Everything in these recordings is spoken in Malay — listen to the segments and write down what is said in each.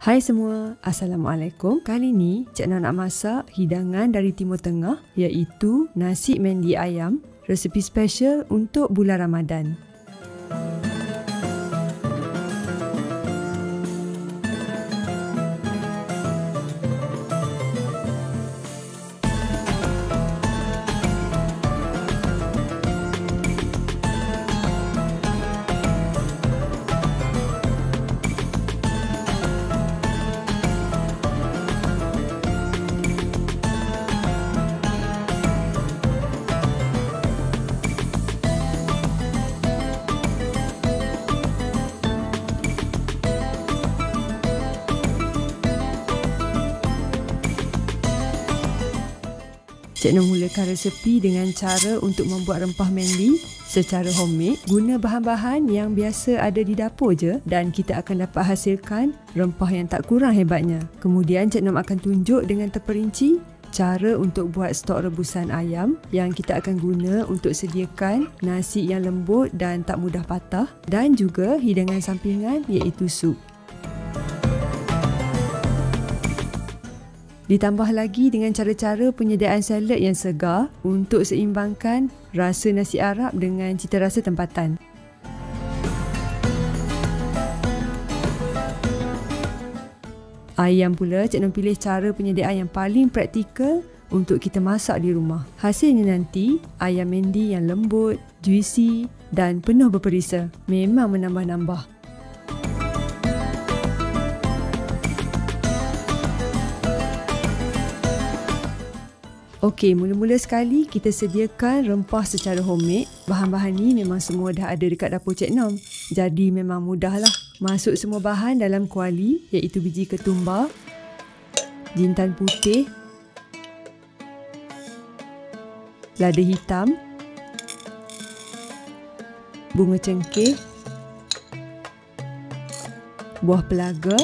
Hai semua, Assalamualaikum. Kali ni Cik Noh nak masak hidangan dari Timur Tengah iaitu nasi mendi ayam, resepi special untuk bulan Ramadan. Cik Noh mulakan resepi dengan cara untuk membuat rempah mendi secara homemade. Guna bahan-bahan yang biasa ada di dapur je dan kita akan dapat hasilkan rempah yang tak kurang hebatnya. Kemudian Cik Noh akan tunjuk dengan terperinci cara untuk buat stok rebusan ayam yang kita akan guna untuk sediakan nasi yang lembut dan tak mudah patah, dan juga hidangan sampingan iaitu sup. Ditambah lagi dengan cara-cara penyediaan salad yang segar untuk seimbangkan rasa nasi Arab dengan cita rasa tempatan. Ayam pula, Cik Noh pilih cara penyediaan yang paling praktikal untuk kita masak di rumah. Hasilnya nanti, ayam mendi yang lembut, juicy dan penuh berperisa. Memang menambah-nambah. Okey, mula-mula sekali kita sediakan rempah secara homemade. Bahan-bahan ni memang semua dah ada dekat dapur Cik Noh. Jadi memang mudahlah. Masuk semua bahan dalam kuali iaitu biji ketumbar, jintan putih, lada hitam, bunga cengkeh, buah pelaga,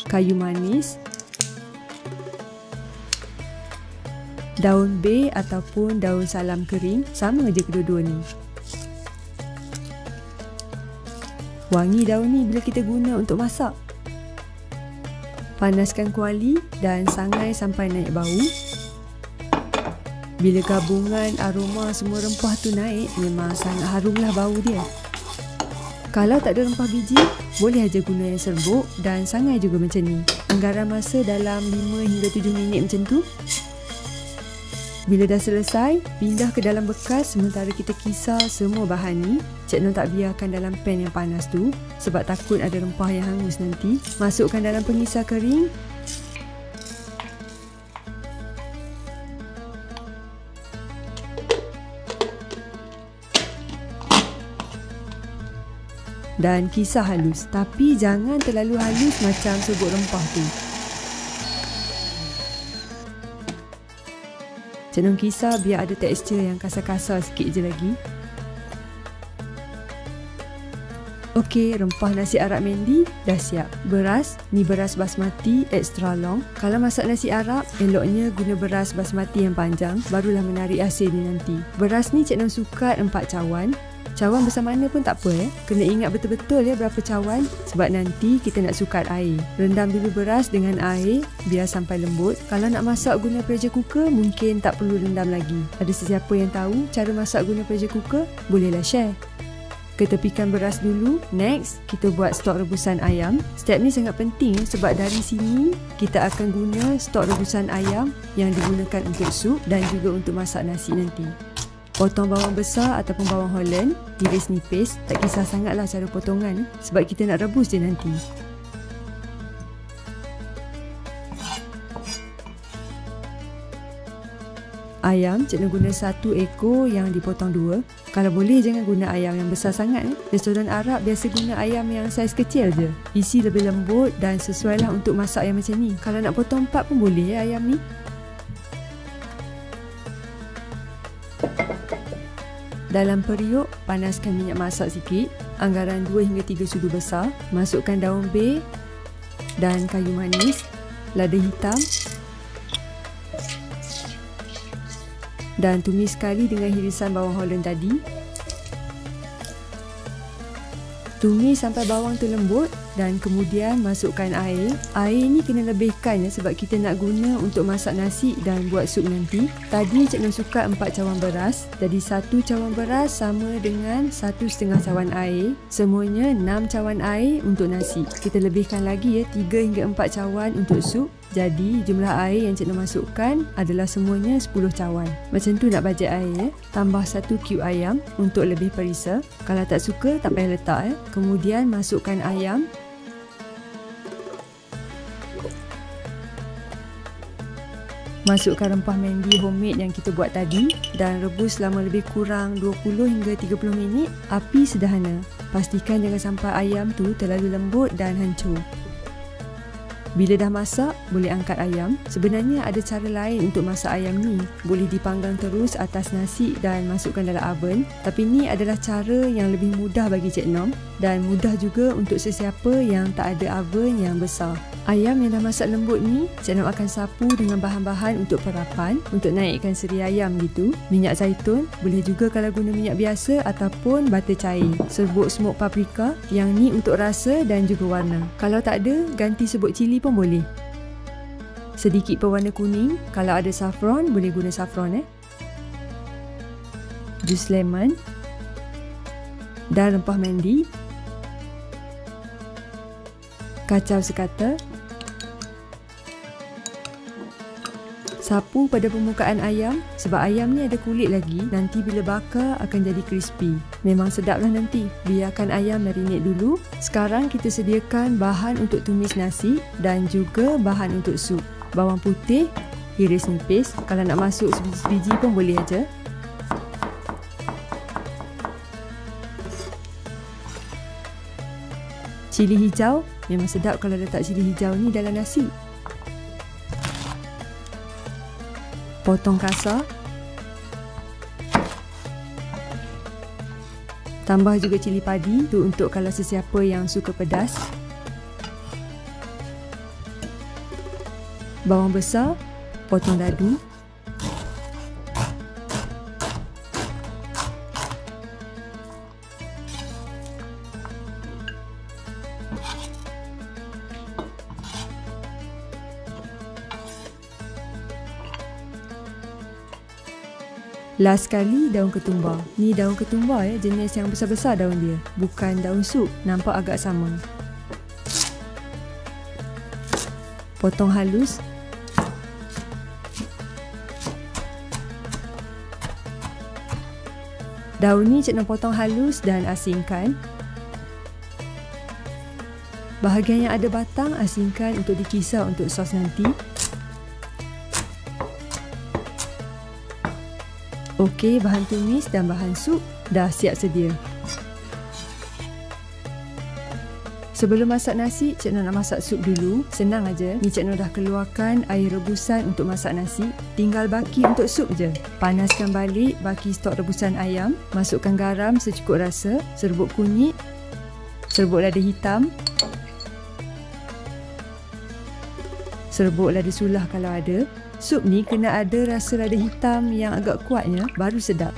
kayu manis, daun bay ataupun daun salam kering, sama je kedua-dua ni. Wangi daun ni bila kita guna untuk masak. Panaskan kuali dan sangai sampai naik bau. Bila gabungan aroma semua rempah tu naik, memang sangat harumlah bau dia. Kalau tak ada rempah biji, boleh aja guna yang serbuk dan sangai juga macam ni. Anggaran masa dalam 5 hingga 7 minit macam tu. Bila dah selesai, pindah ke dalam bekas sementara kita kisar semua bahan ni. Cik Noh tak biarkan dalam pan yang panas tu sebab takut ada rempah yang hangus nanti. Masukkan dalam pengisar kering. Dan kisar halus, tapi jangan terlalu halus macam serbuk rempah tu. Cik Noh kisar biar ada tekstur yang kasar-kasar sikit je lagi. Okey, rempah nasi Arab mendi dah siap. Beras, ni beras basmati extra long. Kalau masak nasi Arab, eloknya guna beras basmati yang panjang, barulah menarik hasil ni nanti. Beras ni Cik Noh sukat 4 cawan. Cawan besar mana pun tak apa. Kena ingat betul-betul berapa cawan sebab nanti kita nak sukat air. Rendam dulu beras dengan air biar sampai lembut. Kalau nak masak guna pressure cooker, mungkin tak perlu rendam lagi. Ada sesiapa yang tahu cara masak guna pressure cooker? Bolehlah share. Ketepikan beras dulu. Next, kita buat stok rebusan ayam. Step ni sangat penting sebab dari sini kita akan guna stok rebusan ayam yang digunakan untuk sup dan juga untuk masak nasi nanti. Potong bawang besar ataupun bawang Holland, iris nipis, tak kisah sangatlah cara potongan sebab kita nak rebus je nanti. Ayam, Cik Noh guna 1 ekor yang dipotong 2. Kalau boleh jangan guna ayam yang besar sangat. Restoran Arab biasa guna ayam yang saiz kecil je. Isi lebih lembut dan sesuailah untuk masak yang macam ni. Kalau nak potong 4 pun boleh ayam ni. Dalam periuk, panaskan minyak masak sikit, anggaran 2 hingga 3 sudu besar. Masukkan daun bay dan kayu manis, lada hitam dan tumis sekali dengan hirisan bawang Holland tadi. Tumis sampai bawang tu lembut dan kemudian masukkan air. Air ni kena lebihkan ya, sebab kita nak guna untuk masak nasi dan buat sup nanti. Tadi Cik Noh suka 4 cawan beras. Jadi 1 cawan beras sama dengan 1,5 cawan air. Semuanya 6 cawan air untuk nasi. Kita lebihkan lagi ya, 3 hingga 4 cawan untuk sup. Jadi jumlah air yang Cik Noh masukkan adalah semuanya 10 cawan. Macam tu nak bajet air ya. Tambah 1 cube ayam untuk lebih perisa. Kalau tak suka tak payah letak ya. Kemudian masukkan ayam. Masukkan rempah mendi homemade yang kita buat tadi dan rebus selama lebih kurang 20 hingga 30 minit. Api sederhana. Pastikan jangan sampai ayam tu terlalu lembut dan hancur. Bila dah masak, boleh angkat ayam. Sebenarnya ada cara lain untuk masak ayam ni. Boleh dipanggang terus atas nasi dan masukkan dalam oven. Tapi ni adalah cara yang lebih mudah bagi Cik Nom dan mudah juga untuk sesiapa yang tak ada oven yang besar. Ayam yang dah masak lembut ni, Cik Nom akan sapu dengan bahan-bahan untuk perapan, untuk naikkan seri ayam gitu. Minyak zaitun, boleh juga kalau guna minyak biasa ataupun butter cair. Serbuk smoked paprika, yang ni untuk rasa dan juga warna. Kalau tak ada, ganti serbuk cili pun boleh. Sedikit pewarna kuning, kalau ada saffron boleh guna saffron Jus lemon dan rempah mendi. Kacau sekata. Sapu pada permukaan ayam sebab ayam ni ada kulit lagi, nanti bila bakar akan jadi crispy. Memang sedaplah nanti. Biarkan ayam marinate dulu. Sekarang kita sediakan bahan untuk tumis nasi dan juga bahan untuk sup. Bawang putih, iris nipis. Kalau nak masuk sebiji-sebiji pun boleh aja. Cili hijau, memang sedap kalau letak cili hijau ni dalam nasi. Potong kasar. Tambah juga cili padi tu untuk kalau sesiapa yang suka pedas. Bawang besar, potong dadu. Last sekali daun ketumbar. Ni daun ketumbar ya, jenis yang besar-besar daun dia. Bukan daun sup, nampak agak sama. Potong halus. Daun ni Cik Noh potong halus dan asingkan. Bahagian yang ada batang asingkan untuk dikisar untuk sos nanti. Okey, bahan tumis dan bahan sup dah siap sedia. Sebelum masak nasi, Cik Noh nak masak sup dulu. Senang aja. Ni Cik Noh dah keluarkan air rebusan untuk masak nasi. Tinggal baki untuk sup je. Panaskan balik baki stok rebusan ayam. Masukkan garam secukup rasa, serbuk kunyit, serbuk lada hitam, serbuk lada sulah kalau ada. Sup ni kena ada rasa lada hitam yang agak kuatnya, baru sedap.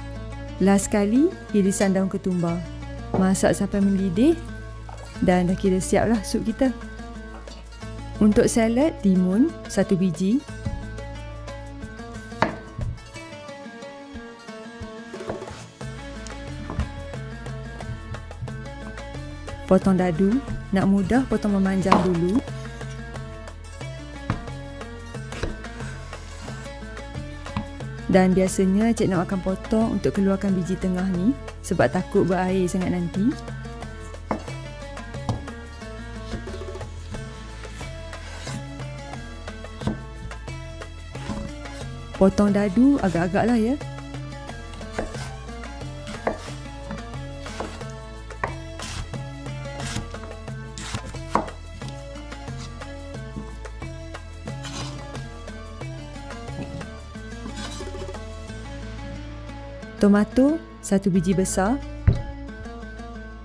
Last sekali, irisan daun ketumbar. Masak sampai mendidih dan dah kira siap lah sup kita. Untuk salad, timun 1 biji. Potong dadu, nak mudah potong memanjang dulu. Dan biasanya Cik Noh akan potong untuk keluarkan biji tengah ni sebab takut berair sangat nanti. Potong dadu agak-agak lah ya. Tomato 1 biji besar.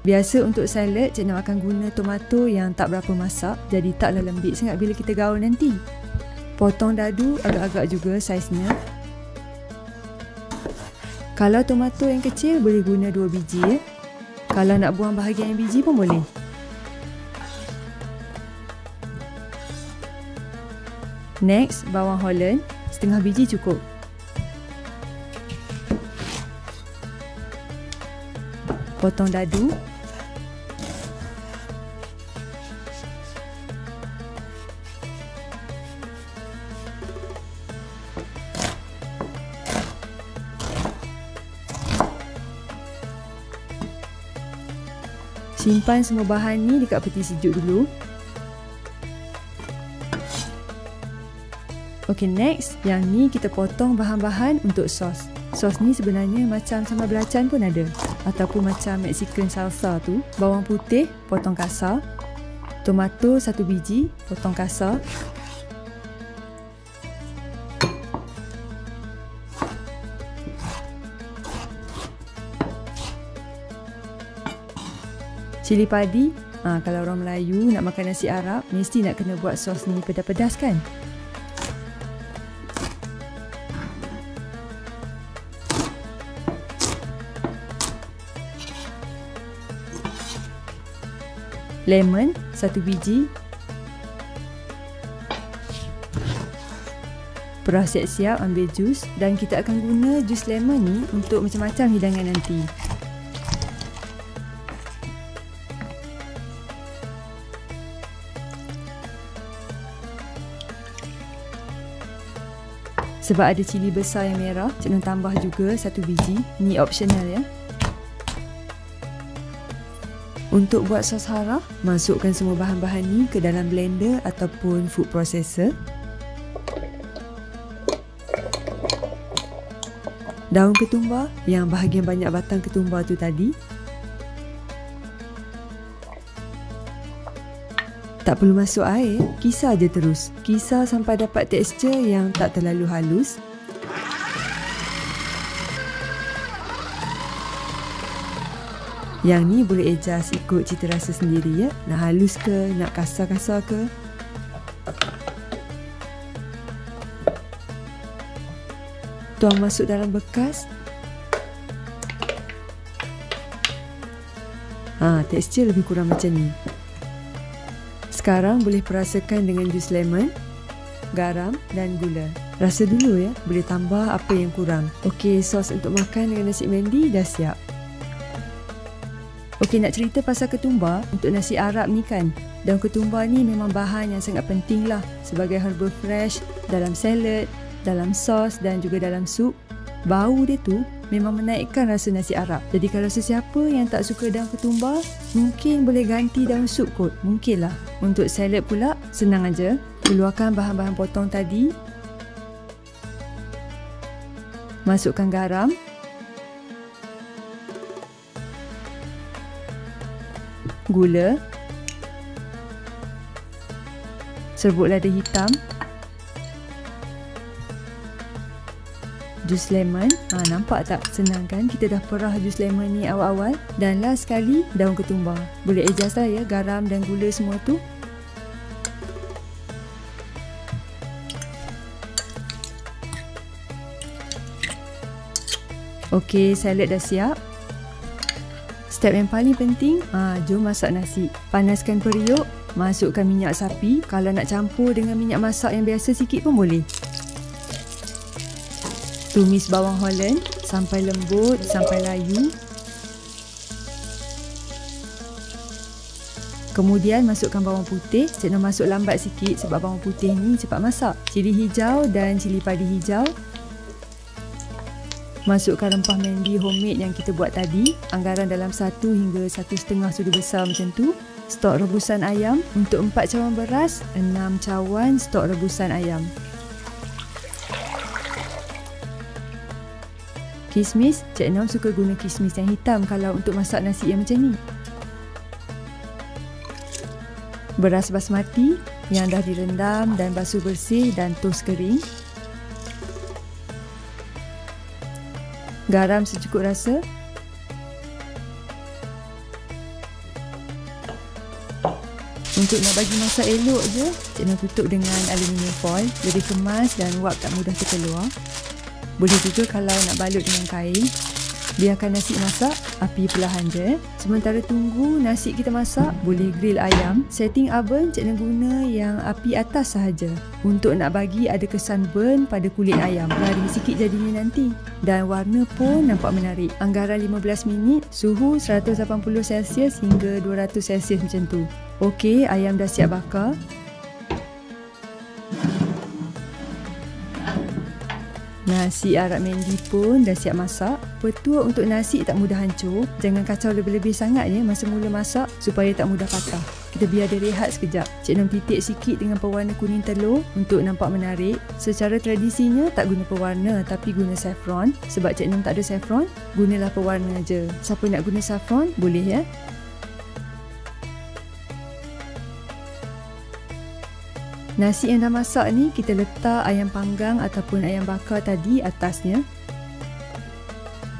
Biasa untuk salad Cik Noh akan guna tomato yang tak berapa masak, jadi taklah lembik sangat bila kita gaul nanti. Potong dadu agak-agak juga saiznya. Kalau tomato yang kecil boleh guna 2 biji ya. Kalau nak buang bahagian biji pun boleh. Next, bawang Holland, setengah biji cukup. Potong dadu. Simpan semua bahan ni dekat peti sejuk dulu. Ok, next, yang ni kita potong bahan-bahan untuk sos. Sos ni sebenarnya macam sambal belacan pun ada, ataupun macam Mexican salsa tu. Bawang putih potong kasar, tomato 1 biji potong kasar, cili padi. Kalau orang Melayu nak makan nasi Arab, mesti nak kena buat sos ni pedas-pedas kan? Lemon 1 biji. Perah siap-siap ambil jus, dan kita akan guna jus lemon ni untuk macam-macam hidangan nanti. Sebab ada cili besar yang merah, Cik Nur tambah juga 1 biji. Ni optional ya. Untuk buat sos hara, masukkan semua bahan-bahan ni ke dalam blender ataupun food processor. Daun ketumbar, yang bahagian banyak batang ketumbar tu tadi. Tak perlu masuk air, kisar je terus. Kisar sampai dapat tekstur yang tak terlalu halus. Yang ni boleh adjust ikut cita rasa sendiri ya. Nak halus ke, nak kasar-kasar ke. Tuang masuk dalam bekas. Tekstur lebih kurang macam ni. Sekarang boleh perasakan dengan jus lemon, garam dan gula. Rasa dulu ya, boleh tambah apa yang kurang. Okey, sos untuk makan dengan nasi Mandy dah siap. Okey, nak cerita pasal ketumbar untuk nasi Arab ni kan. Daun ketumbar ni memang bahan yang sangat penting lah sebagai herbal fresh dalam salad, dalam sos dan juga dalam sup. Bau dia tu memang menaikkan rasa nasi Arab. Jadi kalau sesiapa yang tak suka daun ketumbar, mungkin boleh ganti daun sup kot. Mungkin lah. Untuk salad pula, senang aja. Keluarkan bahan-bahan potong tadi. Masukkan garam. Gula. Serbuk lada hitam. Jus lemon. Nampak tak? Senang kan? Kita dah perah jus lemon ni awal-awal. Dan last sekali, daun ketumbar. Boleh adjust lah ya, garam dan gula semua tu. Okey, salad dah siap. Step yang paling penting, jom masak nasi. Panaskan periuk, masukkan minyak sapi. Kalau nak campur dengan minyak masak yang biasa sikit pun boleh. Tumis bawang Holland sampai lembut, sampai layu. Kemudian masukkan bawang putih. Cik Nur masuk lambat sikit sebab bawang putih ni cepat masak. Cili hijau dan cili padi hijau. Masukkan rempah Mandy homemade yang kita buat tadi. Anggaran dalam 1 hingga 1,5 sudu besar macam tu. Stok rebusan ayam. Untuk 4 cawan beras, 6 cawan stok rebusan ayam. Kismis, Cik Nom suka guna kismis yang hitam kalau untuk masak nasi yang macam ni. Beras basmati yang dah direndam dan basuh bersih dan tos kering. Garam secukup rasa. Untuk nak bagi masak elok je, Cik Nom tutup dengan aluminium foil. Lebih kemas dan wap tak mudah terkeluar. Boleh juga kalau nak balut dengan kain. Biarkan nasi masak, api perlahan je. Sementara tunggu nasi kita masak, boleh grill ayam. Setting oven Cik Neng guna yang api atas sahaja untuk nak bagi ada kesan burn pada kulit ayam. Garing sikit jadinya nanti. Dan warna pun nampak menarik. Anggaran 15 minit, suhu 180°C hingga 200°C macam tu. Okey, ayam dah siap bakar. Nasi Arab Mandy pun dah siap masak. Petua untuk nasi tak mudah hancur. Jangan kacau lebih-lebih sangat ya masa mula masak supaya tak mudah patah. Kita biar dia rehat sekejap. Cik Nom titik sikit dengan pewarna kuning telur untuk nampak menarik. Secara tradisinya tak guna pewarna tapi guna saffron. Sebab Cik Nom tak ada saffron, gunalah pewarna je. Siapa nak guna saffron, boleh ya. Nasi yang dah masak ni kita letak ayam panggang ataupun ayam bakar tadi atasnya.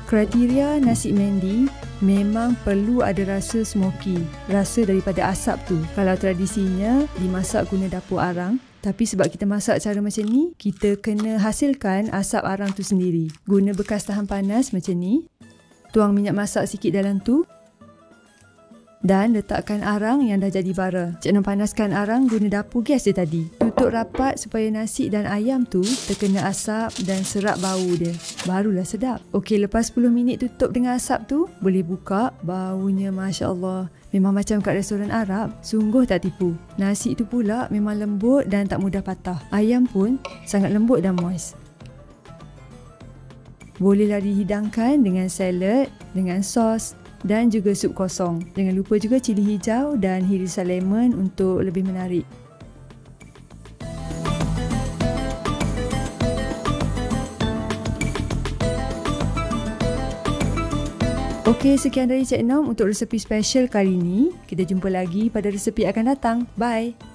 Kriteria nasi Mandy memang perlu ada rasa smoky, rasa daripada asap tu. Kalau tradisinya dimasak guna dapur arang, tapi sebab kita masak cara macam ni, kita kena hasilkan asap arang tu sendiri. Guna bekas tahan panas macam ni. Tuang minyak masak sikit dalam tu. Dan letakkan arang yang dah jadi bara. Cik Nom panaskan arang guna dapur gas dia tadi. Tutup rapat supaya nasi dan ayam tu terkena asap dan serap bau dia. Barulah sedap. Okey, lepas 10 minit tutup dengan asap tu, boleh buka. Baunya Masya Allah. Memang macam kat restoran Arab. Sungguh tak tipu. Nasi tu pula memang lembut dan tak mudah patah. Ayam pun sangat lembut dan moist. Bolehlah dihidangkan dengan salad, dengan sos dan juga sup kosong. Jangan lupa juga cili hijau dan hirisan lemon untuk lebih menarik. Okey, sekian dari Cik Nom untuk resepi special kali ini. Kita jumpa lagi pada resepi akan datang. Bye!